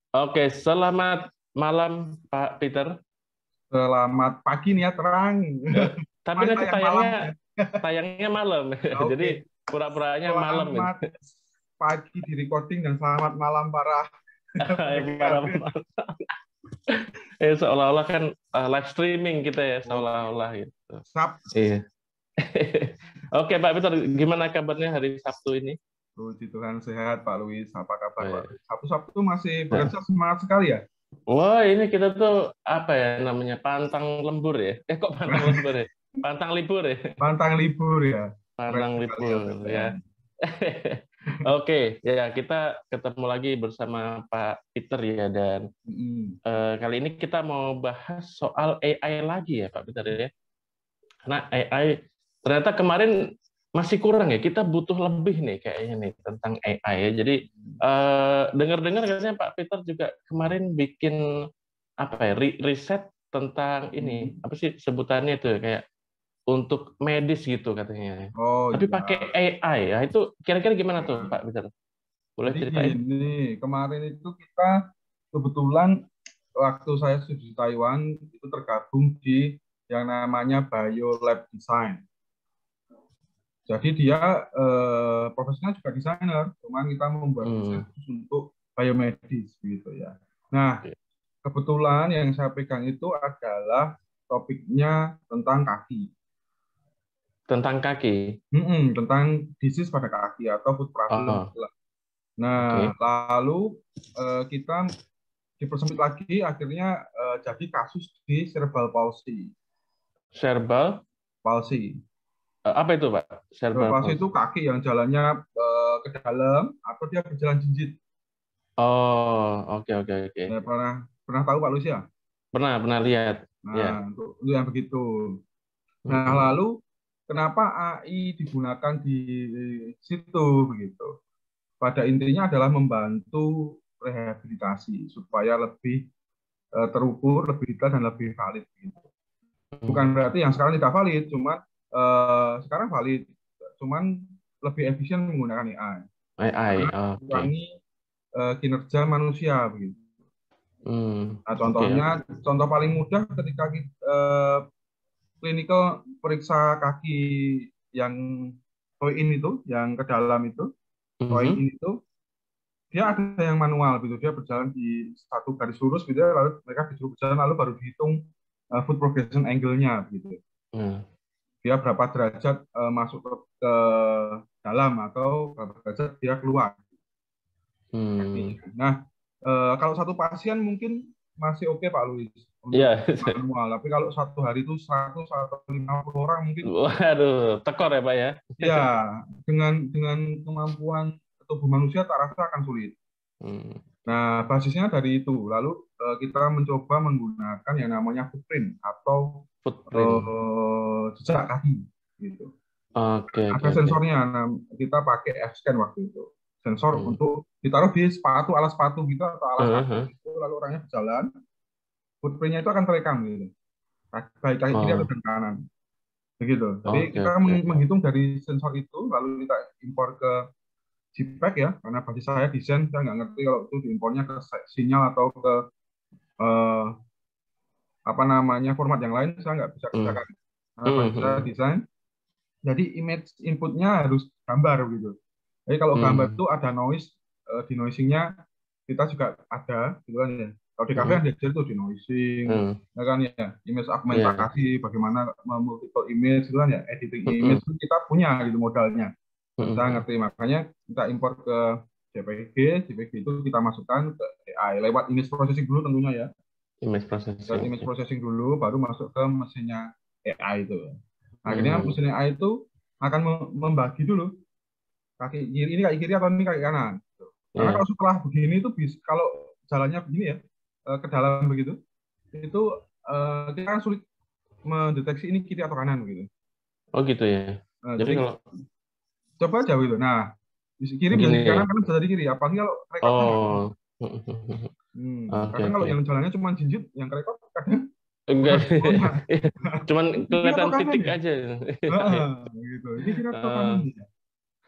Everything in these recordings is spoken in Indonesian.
Oke, selamat malam Pak Peter. Selamat pagi nih ya, terang. Eh, tapi Mana nanti yang malam tayangnya ya? tayangnya malam. Jadi Oke, pura-puranya malam gitu. selamat pagi di recording dan selamat malam para pendengar. Malam. Seolah-olah kan live streaming kita ya, Oke, seolah-olah gitu. Sab, Iya. Oke, Pak Peter, gimana kabarnya hari Sabtu ini? Puji Tuhan sehat Pak Luis. Apa kabar Pak Eh, Luis? Sabtu-Sabtu masih Nah, bekerja semangat sekali ya? wah ini kita tuh apa ya namanya pantang lembur ya? Kok pantang lembur ya? Pantang libur ya? Pantang libur ya. Keren Pantang sekali ya libur ya. BTN. Oke, ya kita ketemu lagi bersama Pak Peter ya dan Mm-mm. kali ini kita mau bahas soal AI lagi ya Pak Peter ya. Karena AI ternyata kemarin masih kurang ya. Kita butuh lebih nih kayaknya nih tentang AI ya. Jadi dengar-dengar katanya Pak Peter juga kemarin bikin apa ya riset tentang ini Mm. apa sih sebutannya itu ya, kayak untuk medis gitu katanya. Oh Tapi pakai iya. AI ya. Itu kira-kira gimana tuh Nah, Pak Peter? Boleh jadi ceritain? gini, kemarin itu kita kebetulan waktu saya studi di Taiwan itu tergabung di yang namanya Biolab Design. Jadi dia profesinya juga desainer, cuman kita membuat desain Hmm. khusus untuk biomedis gitu ya. Nah, kebetulan yang saya pegang itu adalah topiknya tentang kaki. Tentang kaki. Tentang disease pada kaki atau foot problem. Oh, Nah, oke. lalu kita dipersempit lagi, akhirnya jadi kasus di cerebral palsy. Cerebral, Palsy. apa itu Pak? Cerebral Palsy itu palsy. kaki yang jalannya ke dalam atau dia berjalan jinjit. Oh, oke oke oke. Ya, pernah pernah tahu Pak Lucia? Pernah lihat. Ya. Nah, untuk yang begitu. Nah, Mm-mm. lalu kenapa AI digunakan di situ begitu? Pada intinya adalah membantu rehabilitasi supaya lebih terukur, lebih detail dan lebih valid. Gitu. Bukan Mm. berarti yang sekarang tidak valid, cuma sekarang valid, cuman lebih efisien menggunakan AI AI, karena oke. mengurangi kinerja manusia begitu. Nah, Oke contohnya, oke. contoh paling mudah ketika kita, clinical periksa kaki yang toe in itu, yang ke dalam itu, toe Mhm. in itu, dia ada yang manual gitu, dia berjalan di satu garis lurus gitu, ya, lalu mereka disuruh berjalan, lalu baru dihitung foot progression angle-nya gitu. Hmm. Dia berapa derajat masuk ke dalam atau berapa derajat dia keluar. Hmm. Kakinya. Nah, kalau satu pasien mungkin masih oke Pak Luis untuk Ya. manual, tapi kalau satu hari itu 100 atau 50 orang mungkin Waduh, tekor ya Pak ya. ya dengan kemampuan tubuh manusia tak rasa akan sulit. Hmm. Nah, basisnya dari itu. Lalu kita mencoba menggunakan yang namanya footprint atau Footprint. jejak kaki gitu. Oke oke Ada oke. sensornya. Nah, kita pakai F-scan waktu itu. Sensor Hmm. untuk ditaruh di sepatu, alas sepatu gitu atau alas kaki Uh-huh. gitu, lalu orangnya berjalan, footprintnya itu akan terekam gitu. Baik kaki kiri atau Oh, dan kanan. Begitu. Jadi oke kita oke oke. menghitung dari sensor itu, lalu kita impor ke JPEG ya, karena bagi saya desain, saya nggak ngerti kalau itu diimpornya ke sinyal atau ke eh, apa namanya format yang lain, saya nggak bisa Hmm. kerjakan. Karena bagi saya Hmm. desain, jadi image inputnya harus gambar gitu. Jadi kalau gambar Hmm. itu ada noise, denoisingnya kita juga ada, gitu kan ya. Kalau di kafe Hmm. yang diajar itu denoising, Hmm. ya kan ya, image Iya. augmentasi, bagaimana multiple image, gitu kan ya, editing Hmm. image itu kita punya gitu modalnya. Dan saya Hmm. ngerti, makanya kita import ke JPG, JPG itu kita masukkan ke AI lewat image processing dulu tentunya ya. Image Lewat processing. image processing dulu, baru masuk ke mesinnya AI itu. Akhirnya Hmm. mesin AI itu akan membagi dulu kaki kiri ini kaki kiri atau ini kaki kanan. Karena kalau Ya. setelah begini itu kalau jalannya begini ya ke dalam begitu, itu kita kan sulit mendeteksi ini kiri atau kanan begitu. Oh gitu ya. Jadi Jadi kalau coba aja gitu. Nah, di kiri bisa gini di ya. kanan, kanan bisa di kiri. Apalagi kalau rekodnya nggak tahu. Oh. Oke Kadang kalau oke. yang jalannya cuma jinjit, yang rekod kadang Enggak. bukan sebetulnya. Cuman Ini kiri atau kelihatan kanan titik ya? aja. Gitu. Ini kiri atau kanan Eh, ya?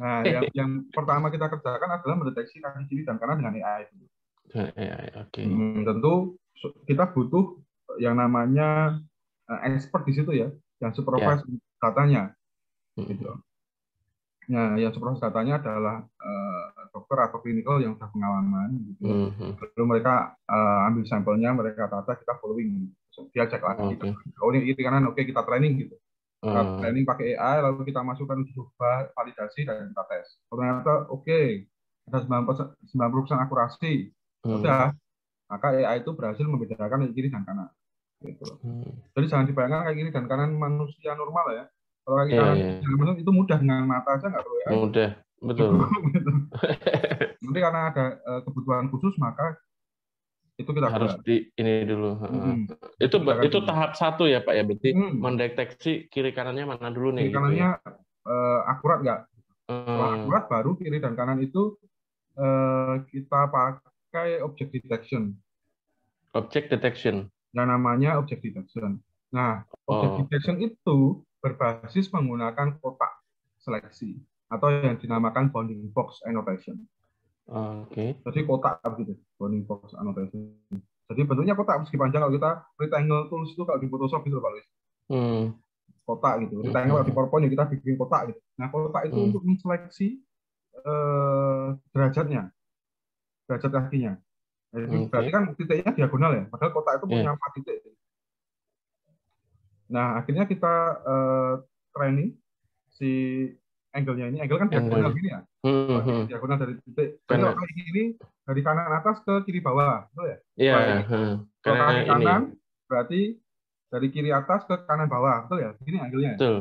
Nah, yang pertama kita kerjakan adalah mendeteksi kaki kiri dan kanan dengan AI. AI, oke. Tentu kita butuh yang namanya expert di situ ya, yang Ya. supervise datanya gitu. Hmm. Nah, yang supervise datanya adalah dokter atau klinikal yang sudah pengalaman gitu ya. Hmm. Lalu mereka ambil sampelnya, mereka tata, kita following. Dia cek lagi. Oke. Oh ini kiri kanan, oke kita training gitu. Kita Hmm. training pakai AI, lalu kita masukkan uji coba, validasi, dan kita tes. Kalau ternyata oke, ada 90% akurasi. Ya Hmm. udah, maka AI itu berhasil membedakan kiri dan kanan. Gitu loh. Hmm. Jadi jangan dibayangkan kayak kiri dan kanan manusia normal ya. Kalau kaki Iya, kanan iya. itu mudah dengan mata aja nggak perlu AI. Mudah, betul. Cukup gitu. Nanti karena ada kebutuhan khusus maka itu kita Harus buat. di ini dulu. Itu Dibedakan itu dulu. tahap 1 ya Pak ya, berarti Hmm. mendeteksi kiri kanannya mana dulu nih Kiri gitu ya. kanannya akurat nggak? Setelah Hmm. akurat baru kiri dan kanan itu kita pakai object detection. Object detection. Yang namanya object detection. Nah, object Oh, detection itu berbasis menggunakan kotak seleksi atau yang dinamakan bounding box annotation. oke. Jadi kotak gitu, bounding box annotation. Jadi bentuknya kotak meski panjang. Kalau kita rectangle tools itu kalau di Photoshop itu Pak Luis, Hmm. kotak gitu. Hmm. Rectangle kalau di PowerPoint ya kita bikin kotak gitu. Nah, kotak itu Hmm. untuk menseleksi derajatnya, derajat kakinya. Jadi berarti Oke. kan titiknya diagonal ya, padahal kotak itu punya Ya. 4 titik. Nah, akhirnya kita training si angle-nya ini. Angle kan diagonal Angle. gini ya. Hmm. Diagonal dari titik. Jadi kalau Karena kaki kiri dari kanan atas ke kiri bawah, betul ya? ya, Balik. Kalau karena kaki ini ya. kanan berarti dari kiri atas ke kanan bawah, betul ya? Begini angle-nya ya. Betul.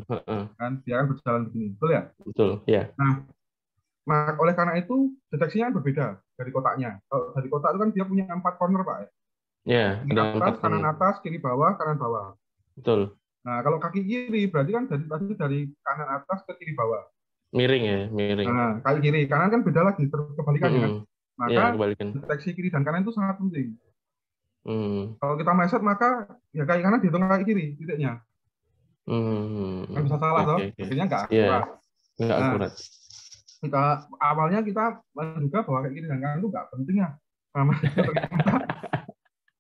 Kan dia kan berjalan begini, betul ya? Betul, ya. Nah, oleh karena itu deteksinya berbeda dari kotaknya. Kalau dari kotak itu kan dia punya 4 corner, Pak. Ya, Kiri ada 4 atas, kanan corner. atas, kiri bawah, kanan bawah. Betul. Nah, kalau kaki kiri berarti kan dari kanan atas ke kiri bawah. Miring ya, miring. Nah, kaki kiri, kanan kan beda lagi, kebalikannya kan. Ya, Maka kebalikan. deteksi kiri dan kanan itu sangat penting. Hmm. Kalau kita meleset, maka ya kaki kanan dihitung kaki kiri titiknya. Kan bisa salah toh, Oke. akhirnya nggak Ya, akurat. nggak Nah, akurat. awalnya kita menduga bahwa kaki kiri dan kanan itu nggak penting ya. Sama ternyata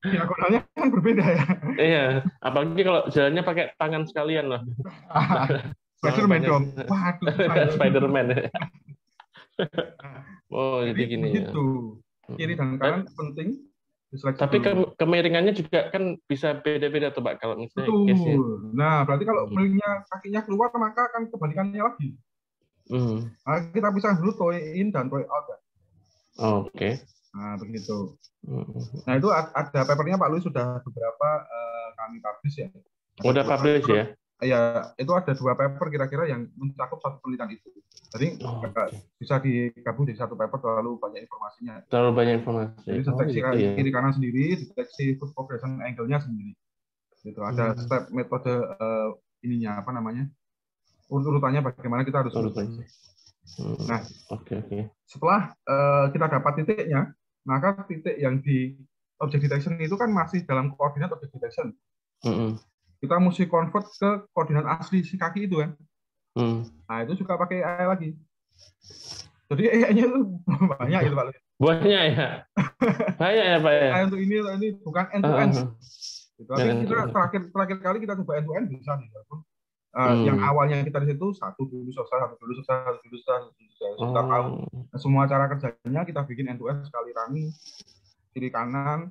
diagonalnya kan berbeda ya. Iya, apalagi kalau jalannya pakai tangan sekalian loh. Spiderman dong. Waduh, Spiderman. Nah, Oh, jadi jadi gini ya. begitu. Kiri dan kanan penting diseleksi Tapi dulu. kemiringannya juga kan bisa beda-beda tuh Pak kalau misalnya case-nya. Betul. Nah, berarti kalau miringnya kakinya keluar, maka akan kebalikannya lagi. Nah, kita bisa dulu toe in dan toe out. Ya. Oke. Nah, begitu. Nah, itu ada papernya Pak Luis sudah beberapa kami publish ya. Udah publish ya? Ya, itu ada 2 paper kira-kira yang mencakup 1 penelitian itu. Jadi bisa digabung di 1 paper terlalu banyak informasinya. Terlalu banyak informasi. Jadi deteksi Gitu ya. kiri kanan sendiri, deteksi foot progression angle-nya sendiri. Gitu. Ada step metode ininya apa namanya? Urutannya bagaimana kita harus deteksi. Nah, setelah kita dapat titiknya, maka titik yang di object detection itu kan masih dalam koordinat object detection. Kita mesti convert ke koordinat asli si kaki itu kan. Nah, itu juga pakai AI lagi. Jadi AI-nya itu banyak gitu Pak. Banyak ya? Banyak ya Pak ya? AI untuk ini bukan end-to-end. Gitu. Tapi kita terakhir kali kita coba end-to-end bisa nih. Yang awalnya kita di situ satu dulu selesai. Kita tahu semua cara kerjanya, kita bikin end-to-end sekali running kiri kanan,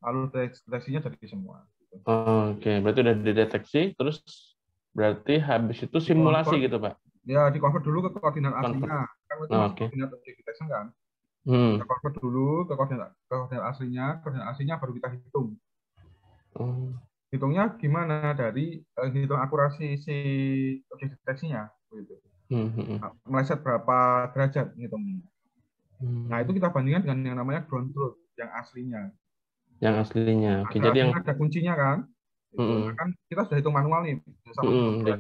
lalu deteksinya jadi semua. Oke, berarti udah dideteksi, terus berarti habis itu simulasi gitu Pak? Ya, di-convert dulu ke koordinat aslinya. Kan itu masih koordinat object detection kan. Kita convert dulu ke koordinat aslinya, baru kita hitung. Hitungnya gimana? Dari hitung akurasi si objek deteksinya. Gitu. Meleset berapa derajat hitungnya. Nah, itu kita bandingkan dengan yang namanya ground truth, yang aslinya. Yang aslinya. Oke, jadi yang ada kuncinya kan? Nah, kan kita sudah hitung manual nih. Sama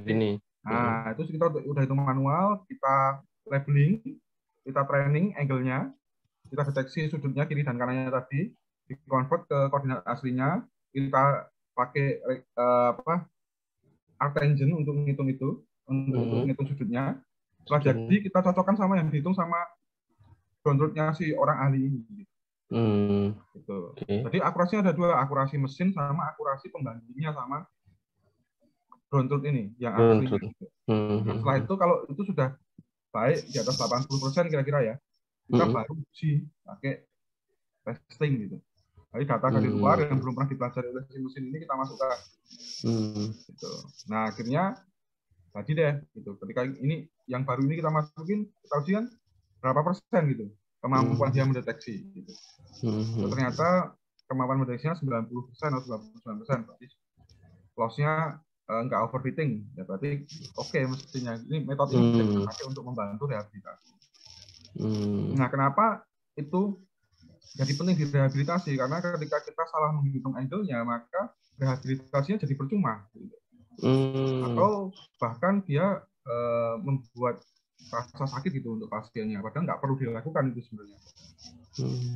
gini. Nah, itu kita udah hitung manual, kita labeling, kita training angle-nya, kita deteksi sudutnya kiri dan kanannya tadi, di-convert ke koordinat aslinya, kita pakai arctangent untuk menghitung itu, untuk menghitung sudutnya. Setelah jadi, kita cocokkan sama yang dihitung sama ground truth-nya si orang ahli ini. Gitu. Okay. Jadi akurasinya ada dua, akurasi mesin sama akurasi pembandingnya sama ground truth ini yang aslinya. Gitu. Nah, setelah itu kalau itu sudah baik di atas 80% kira-kira ya, kita baru uji pakai testing gitu. Jadi data dari luar yang belum pernah dipelajari oleh si mesin ini kita masukkan. Gitu. Nah akhirnya tadi deh gitu. Ketika ini yang baru ini kita masukin, kita ujian berapa persen gitu kemampuan dia mendeteksi. Gitu. So, ternyata kemampuan mendeteksinya 90% atau 99%. Berarti loss-nya nggak overfitting. Ya berarti oke mestinya. Ini metode ini bisa kita pakai untuk membantu rehabilitasi. Nah kenapa itu jadi penting di rehabilitasi? Karena ketika kita salah menghitung angle-nya, maka rehabilitasinya jadi percuma. Atau bahkan dia membuat rasa sakit gitu untuk pasiennya. Padahal nggak perlu dilakukan itu sebenarnya.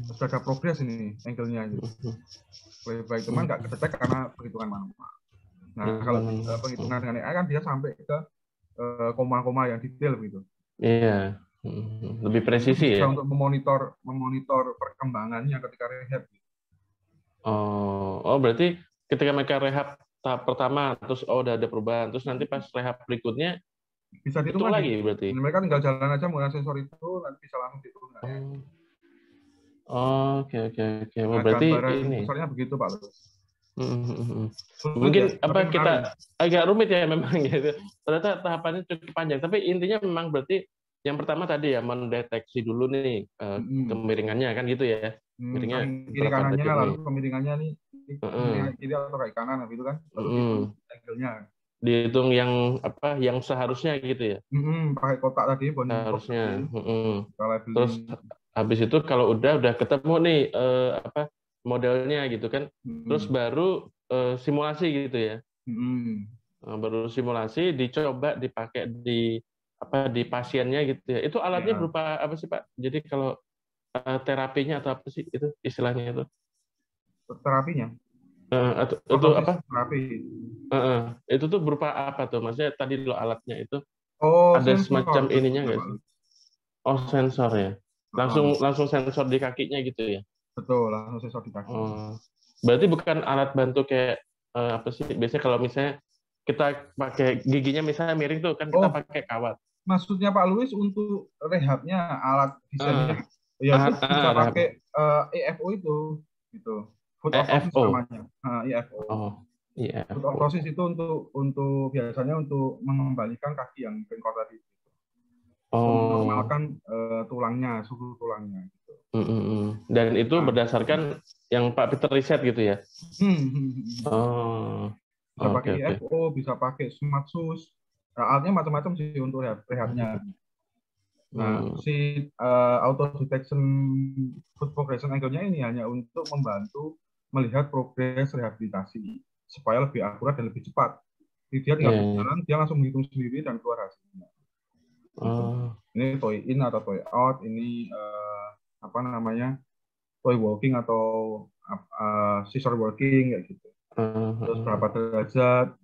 Sudah ada progres ini angle-nya. Gitu. Baik teman nggak kedetek karena perhitungan manual. Nah kalau penghitungan dengan AI kan dia sampai ke koma-koma yang detail gitu. Iya. Lebih presisi itu bisa ya. Untuk memonitor perkembangannya ketika rehab. Oh, berarti ketika mereka rehab tahap pertama, terus udah ada perubahan, terus nanti pas rehab berikutnya bisa itu dihitung lagi berarti. Mereka tinggal jalan aja menggunakan sensor itu, nanti bisa langsung dihitung. Oke. Nah, Berarti ini. besarnya begitu Pak. Mungkin ya, apa kita agak rumit ya memang gitu. Ternyata tahapannya cukup panjang. Tapi intinya memang berarti yang pertama tadi ya mendeteksi dulu nih kemiringannya kan gitu ya. Miringnya kiri kanannya lalu kemiringannya nih kiri atau kayak kanan gitu kan. Lalu dihitung angle-nya. Dihitung yang apa yang seharusnya gitu ya. Pakai kotak tadi harusnya. Terus habis itu kalau udah ketemu nih apa modelnya gitu kan. Terus baru simulasi gitu ya. Baru simulasi dicoba dipakai di apa di pasiennya gitu ya. Itu alatnya berupa apa sih Pak? Jadi kalau terapinya atau apa sih itu istilahnya itu? Terapinya? Itu apa? Terapi. Itu tuh berupa apa tuh? Maksudnya tadi lo alatnya itu ada sensor, semacam ininya nggak sih? Oh sensor ya. Langsung sensor di kakinya gitu ya? Betul, langsung sensor di kaki. Berarti bukan alat bantu kayak apa sih? Biasanya kalau misalnya kita pakai giginya misalnya miring tuh kan kita pakai kawat. Maksudnya Pak Luis untuk rehabnya alat desainnya ya itu bisa pakai EFO itu gitu. Foot orthosis namanya. EFO. Foot orthosis itu untuk biasanya untuk mengembalikan kaki yang bengkok tadi. Menormalkan tulangnya, suhu tulangnya gitu. Dan itu berdasarkan yang Pak Peter riset gitu ya. Bisa pakai EFO, bisa pakai SmartSUS. Alatnya macam-macam sih untuk rehabnya. Nah, si auto detection foot progression angle-nya ini hanya untuk membantu melihat progres rehabilitasi supaya lebih akurat dan lebih cepat. Jadi dia tinggal berjalan, dia langsung menghitung sendiri dan keluar hasilnya. Ini toy in atau toy out, ini apa namanya toy walking atau scissor walking kayak gitu. Terus berapa derajat.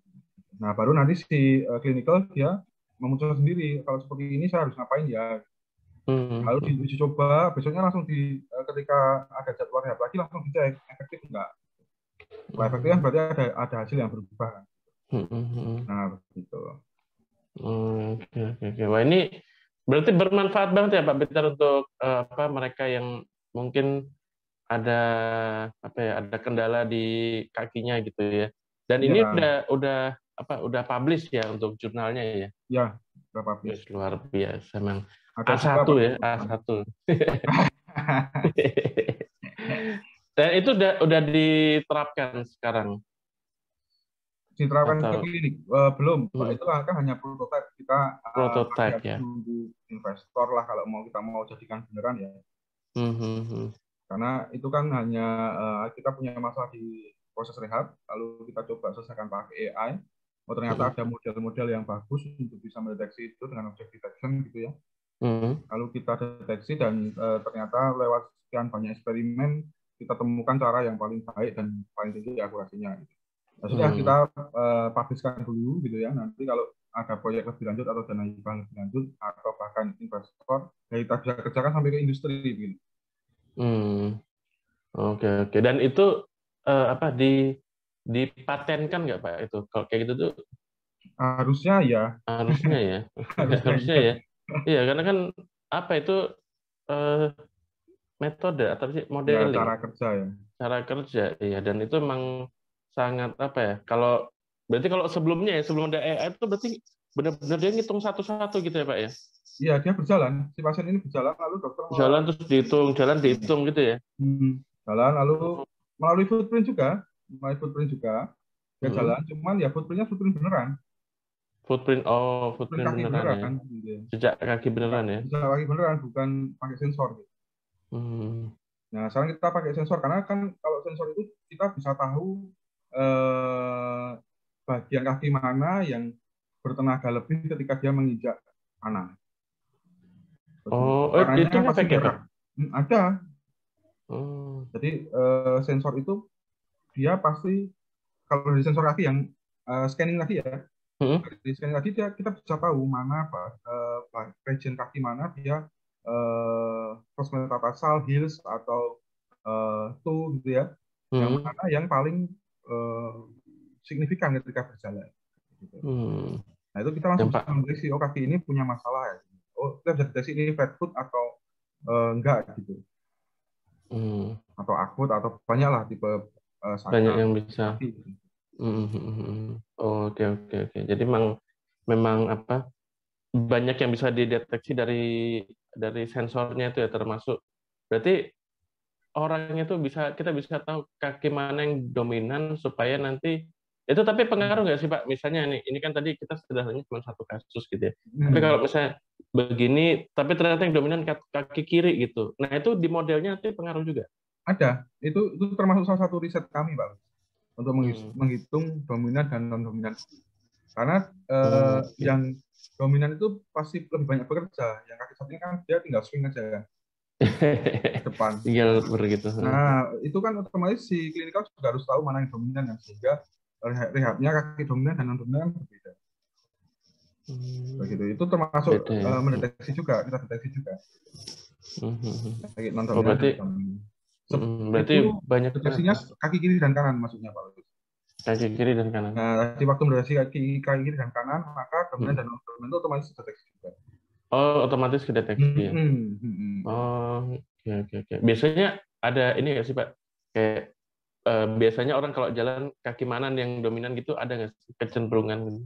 Nah, baru nanti si clinical dia memutuskan sendiri kalau seperti ini saya harus ngapain ya. Lalu diuji coba, besoknya langsung ketika ada jadwal rehab lagi langsung dicek efektif enggak. Kalau efektif kan berarti ada hasil yang berubah. Nah, begitu. Oke. Wah ini berarti bermanfaat banget ya Pak Peter untuk apa mereka yang mungkin ada apa ya ada kendala di kakinya gitu ya. Dan ini udah publish ya untuk jurnalnya ya. Ya, udah publish. Luar biasa memang. A1 ya, A1. Dan itu udah diterapkan sekarang. Diterapkan ke klinik belum, Pak. Itu kan hanya prototipe. Kita prototipe ya. Nunggu investor lah kalau kita mau jadikan beneran ya. Karena itu kan hanya kita punya masalah di proses rehab, lalu kita coba selesaikan pakai AI. Oh ternyata ada model-model yang bagus untuk bisa mendeteksi itu dengan object detection gitu ya. Lalu kita deteksi dan ternyata lewat sekian banyak eksperimen kita temukan cara yang paling baik dan paling tinggi akurasinya. Gitu. Nah, sudah kita publishkan dulu gitu ya. Nanti kalau ada proyek lebih lanjut atau dana hibah lebih lanjut atau bahkan investor, ya kita bisa kerjakan sampai ke industri gitu. Oke, oke. Dan itu apa dipatenkan nggak Pak itu? Kalau kayak gitu tuh Harusnya ya, harusnya ya, harusnya harusnya iya. ya. Iya, karena kan apa itu eh, metode atau sih Ya modeling, cara kerja ya. cara kerja, iya. Dan itu memang sangat apa ya? Kalau berarti kalau sebelumnya ya, sebelum ada AI itu berarti benar-benar dia ngitung satu-satu gitu ya Pak ya? Iya, dia berjalan. Si pasien ini berjalan, lalu dokter Jalan terus dihitung, jalan dihitung gitu ya? jalan, lalu melalui footprint juga, melalui footprint juga. Dia Mm-mm. jalan, cuman ya footprintnya footprint beneran, Footprint, oh footprint footprint kaki beneran ya, beneran, gitu ya. jejak kaki beneran ya. Bisa kaki beneran, bukan pakai sensor. Gitu. Hmm. Nah, sekarang kita pakai sensor karena kan kalau sensor itu kita bisa tahu bagian kaki mana yang bertenaga lebih ketika dia menginjak tanah. Oh, itu Warnanya pasti ngefek ya Pak? gerak. Ada. Oh. Jadi sensor itu dia pasti kalau dari sensor kaki yang scanning lagi ya, Hmm? di scanning lagi kita bisa tahu mana region kaki mana dia first metatarsal, heels atau toe gitu ya, yang Hmm? mana yang paling eh, signifikan ketika berjalan. Gitu. Hmm. Nah itu kita langsung Yang bisa Pak. mendeteksi oh kaki ini punya masalah ya. Oh kita bisa deteksi ini flat foot atau enggak gitu, Hmm. atau akut atau banyak lah tipe Banyak sakit yang bisa. kaki. Gitu. Hmm. Hmm, hmm. Oh, oke, oke, oke. Jadi memang apa? Banyak yang bisa dideteksi dari sensornya itu ya, termasuk berarti orangnya tuh kita bisa tahu kaki mana yang dominan supaya nanti itu, tapi pengaruh nggak sih Pak? Misalnya nih, ini kan tadi kita sederhananya cuma satu kasus gitu ya. Tapi Hmm. kalau misalnya begini, tapi ternyata yang dominan kaki kiri gitu. Nah itu di modelnya nanti pengaruh juga. Ada, itu termasuk salah satu riset kami, Pak, untuk Hmm. menghitung dominan dan non dominan. Karena Oke. yang dominan itu pasti lebih banyak bekerja, yang kaki satunya kan dia tinggal swing aja kan ke depan. Tinggal begitu. Nah, itu kan otomatis si klinikal juga harus tahu mana yang dominan kan, sehingga rehabnya kaki dominan dan non dominan kan berbeda. Hmm. Begitu. Itu termasuk Beda ya. mendeteksi juga, kita deteksi juga kaki non Oh dominan dan berarti dominan. berarti Itu banyak banget deteksinya ya. kaki kiri dan kanan maksudnya Pak. Kaki kiri dan kanan. Nah, di waktu mendeteksi kaki kiri dan kanan, maka dominan Hmm. dan non dominan itu otomatis terdeteksi juga. Oh otomatis kedeteksi ya. Hmm. Oh, oke, oke, oke. Biasanya ada ini nggak sih Pak? Kayak biasanya orang kalau jalan kaki mana yang dominan gitu, ada nggak sih kecenderungan gitu?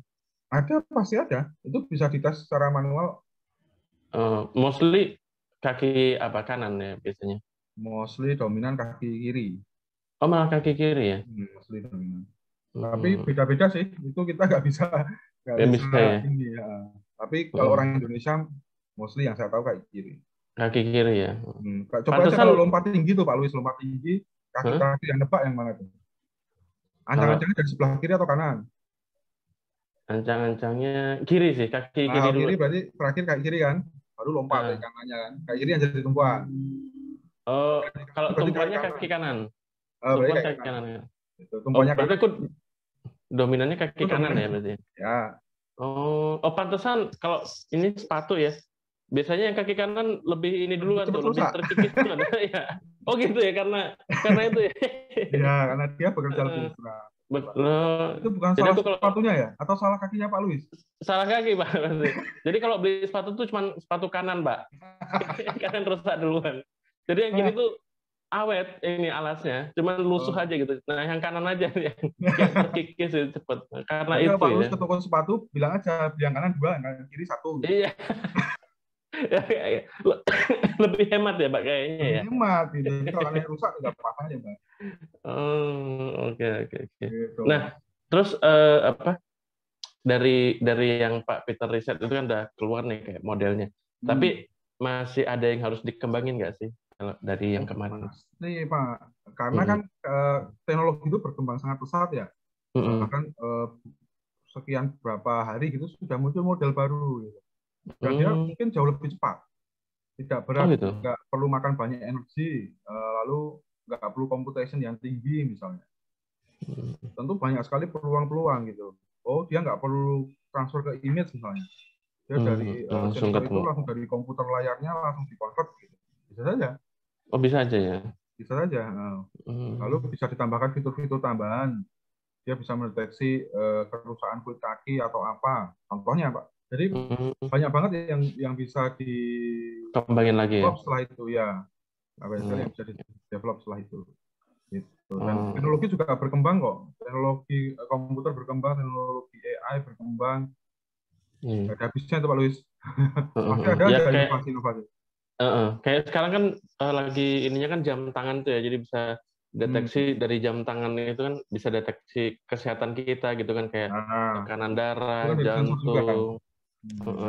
Ada, pasti ada. Itu bisa dites secara manual, Mostly kaki apa kanan ya biasanya? mostly dominan kaki kiri. Oh malah kaki kiri ya? Mostly dominan. Tapi Hmm, beda-beda sih. Itu kita nggak ya bisa bisa ya. ini ya. Tapi kalau Hmm, orang Indonesia, mostly yang saya tahu kaki kiri. kaki kiri ya. Coba aja Pantesan, kalau lompat tinggi tuh Pak Luis, lompat tinggi, kaki hah? terakhir yang nebak yang mana tuh? Kalau Ancang-ancangnya dari sebelah kiri atau kanan? ancang-ancangnya kiri sih, kaki Nah, kiri dulu. kiri berarti terakhir kaki kiri kan? Baru lompat dari Ah. kanannya kan? Kaki kiri yang jadi tumpuan. Oh, kalau Berarti kaki tumpuannya kanan. kaki kanan. Berarti Tumpuan kaki kaki kanan. kanan ya. Itu Oh, tumpuannya berarti kanan. aku dominannya kaki Itu kanan dominan. ya berarti. Ya, Oh, pantesan kalau ini sepatu ya. Biasanya yang kaki kanan lebih ini lebih duluan cepat tuh, lebih rusak. terkikis duluan. Ya. Oh gitu ya, karena itu ya. Ya, karena dia bekerja lebih Heeh. cepat. Betul. Itu bukan Jadi salah aku kalau sepatunya ya? Atau salah kakinya Pak Luis? salah kaki Pak berarti. Jadi kalau beli sepatu tuh cuma sepatu kanan, Pak. Kanan rusak duluan. Jadi yang kiri tuh awet ini alasnya, cuman lusuh Oh. aja gitu. Nah, yang kanan aja yang terkikis itu cepet. Karena Berarti kalau itu Pak ya. Luis ke toko sepatu, bilang aja, beli yang kanan 2, yang kanan kiri 1. Gitu. Iya. Lebih hemat ya, Pak kayaknya Lebih ya. hemat. Gitu. Jadi kalau kanan rusak, nggak apa-apa aja, Pak. Oh, oke, oke, oke. Gitu. Nah, terus apa dari yang Pak Peter riset itu kan udah keluar nih kayak modelnya. Hmm. Tapi masih ada yang harus dikembangin nggak sih kalau dari yang Oh, kemarin? pasti, Pak. Karena kan Mm-mm. teknologi itu berkembang sangat pesat ya. Mm-mm. Bahkan sekian berapa hari gitu sudah muncul model baru. Gitu. Dan dia Mm. mungkin jauh lebih cepat. Tidak Oh berat, gitu. nggak perlu makan banyak energi, lalu nggak perlu computation yang tinggi misalnya. Mm. Tentu banyak sekali peluang-peluang gitu. Oh, dia nggak perlu transfer ke image misalnya. Dia dari Langsung sensor itu ketemu. langsung dari komputer layarnya langsung dikonvert gitu. Bisa saja. Oh bisa aja ya. Bisa saja. Lalu bisa ditambahkan fitur-fitur tambahan. Dia bisa mendeteksi kerusakan kulit kaki atau apa. Contohnya, Pak. Jadi banyak banget yang bisa kembangin lagi ya. develop setelah itu ya. Banyak sekali yang bisa di develop setelah itu. Gitu. Dan teknologi juga berkembang kok. Teknologi komputer berkembang, teknologi AI berkembang. Nggak ada habisnya itu Pak Luis. Pasti ada ya, aja inovasi-inovasi. Kayak sekarang kan lagi ininya kan jam tangan tuh ya, jadi bisa deteksi dari jam tangan itu kan bisa deteksi kesehatan kita gitu kan, kayak tekanan darah, jantung,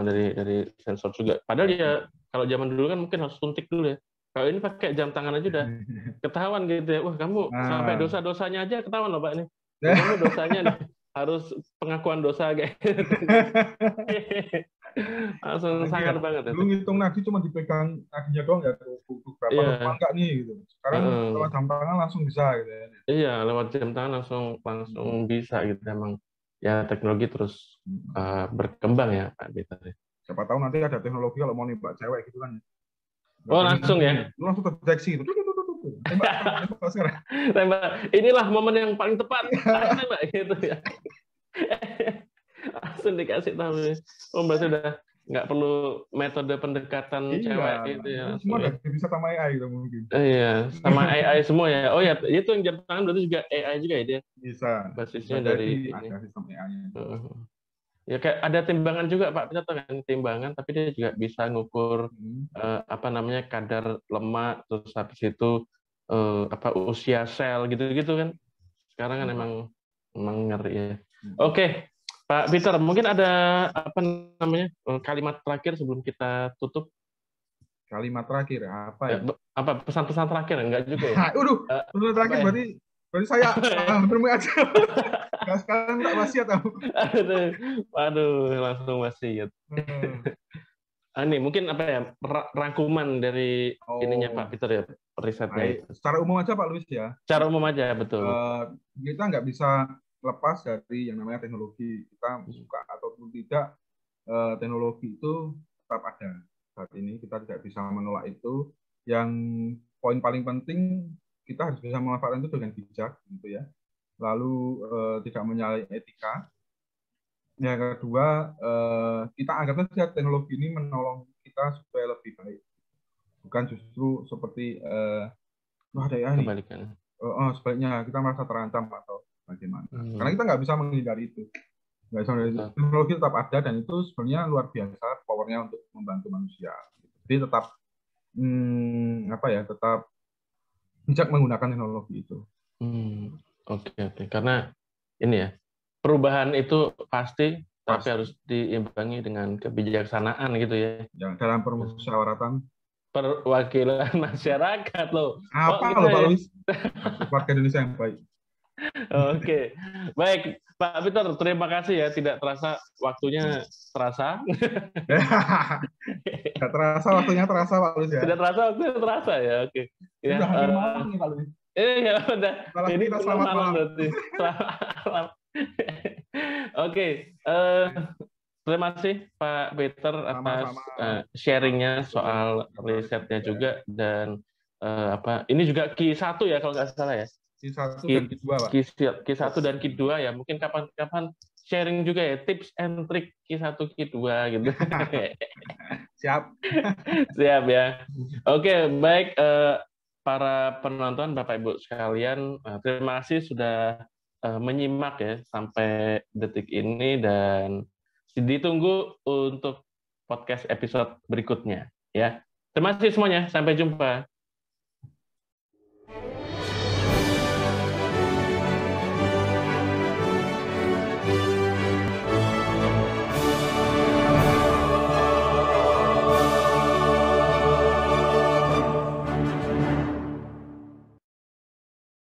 dari sensor juga. Padahal ya kalau zaman dulu kan mungkin harus suntik dulu ya. Kalau ini pakai jam tangan aja udah ketahuan gitu ya. Wah, kamu sampai dosa-dosanya aja ketahuan loh Pak ini. Kamu dosanya nih, harus pengakuan dosa kayak gitu. Langsung sangat banget. Dulu ngitung nadi cuma dipegang nadinya doang ya, butuh berapa lama enggak nih gitu. Sekarang lewat jam tangan langsung bisa gitu ya. Iya, lewat jam tangan langsung bisa gitu emang. Ya teknologi terus berkembang ya Pak Peter. Siapa tahu nanti ada teknologi kalau mau nembak cewek gitu kan. Oh, langsung ya. Langsung terdeteksi gitu. Tembak sekarang. Tembak. Inilah momen yang paling tepat. Tembak gitu ya. Langsung dikasih tahu. Mbak sudah nggak perlu metode pendekatan cewek gitu ya. Semua udah bisa sama AI gitu mungkin. Iya, sama AI semua ya. Oh ya, itu yang jam tangan berarti juga AI juga ya dia? Bisa. Basisnya dari ada sistem AI-nya. Ya kayak ada timbangan juga Pak, kita tahu kan timbangan, tapi dia juga bisa ngukur kadar lemak, terus habis itu usia sel gitu-gitu kan. Sekarang kan emang ngeri ya. Oke, Pak Peter, mungkin ada kalimat terakhir sebelum kita tutup? Kalimat terakhir apa ya? Apa pesan-pesan terakhir enggak juga ya? Pesan terakhir berarti saya bertemu aja. Nggak sekarang tak wasiat aku. Waduh, langsung wasiat. Ini mungkin apa ya, rangkuman dari ininya Pak Peter ya, risetnya. Secara umum aja Pak Luis ya. Secara umum aja, betul. Kita nggak bisa lepas dari yang namanya teknologi. Kita suka ataupun tidak, teknologi itu tetap ada. Saat ini kita tidak bisa menolak itu. Yang poin paling penting, kita harus bisa memanfaatkan itu dengan bijak, gitu ya. Lalu tidak menyalahi etika. Yang kedua, kita anggap saja teknologi ini menolong kita supaya lebih baik, bukan justru seperti ada ya nih. Sebaliknya kita merasa terancam atau bagaimana. Karena kita nggak bisa menghindari itu. Nggak bisa menghindari. Teknologi tetap ada dan itu sebenarnya luar biasa powernya untuk membantu manusia. Jadi tetap tetap bijak menggunakan teknologi itu. Oke. Karena ini ya, perubahan itu pasti, tapi harus diimbangi dengan kebijaksanaan gitu ya. Dalam permusyawaratan perwakilan masyarakat loh. Apa loh Pak Luis? Warga Indonesia yang baik. Oke. Baik, Pak Peter, terima kasih ya. Tidak terasa waktunya terasa. Tidak terasa waktunya terasa Pak Luis ya. Tidak terasa waktunya terasa ya. Oke. Ya, udah hampir malam nih Pak Luis. Ya udah. Ini selamat malam berarti. Selamat malam. Oke. Terima kasih Pak Peter atas sharingnya soal risetnya juga, dan ini juga Q1 ya kalau nggak salah ya. Q1 dan Q2 Pak. Q1 dan Q2 ya, mungkin kapan-kapan sharing juga ya, tips and trick Q1 Q2 gitu. Siap. Siap ya. Oke, baik para penonton Bapak Ibu sekalian, terima kasih sudah menyimak ya sampai detik ini, dan ditunggu untuk podcast episode berikutnya ya. Terima kasih semuanya, sampai jumpa.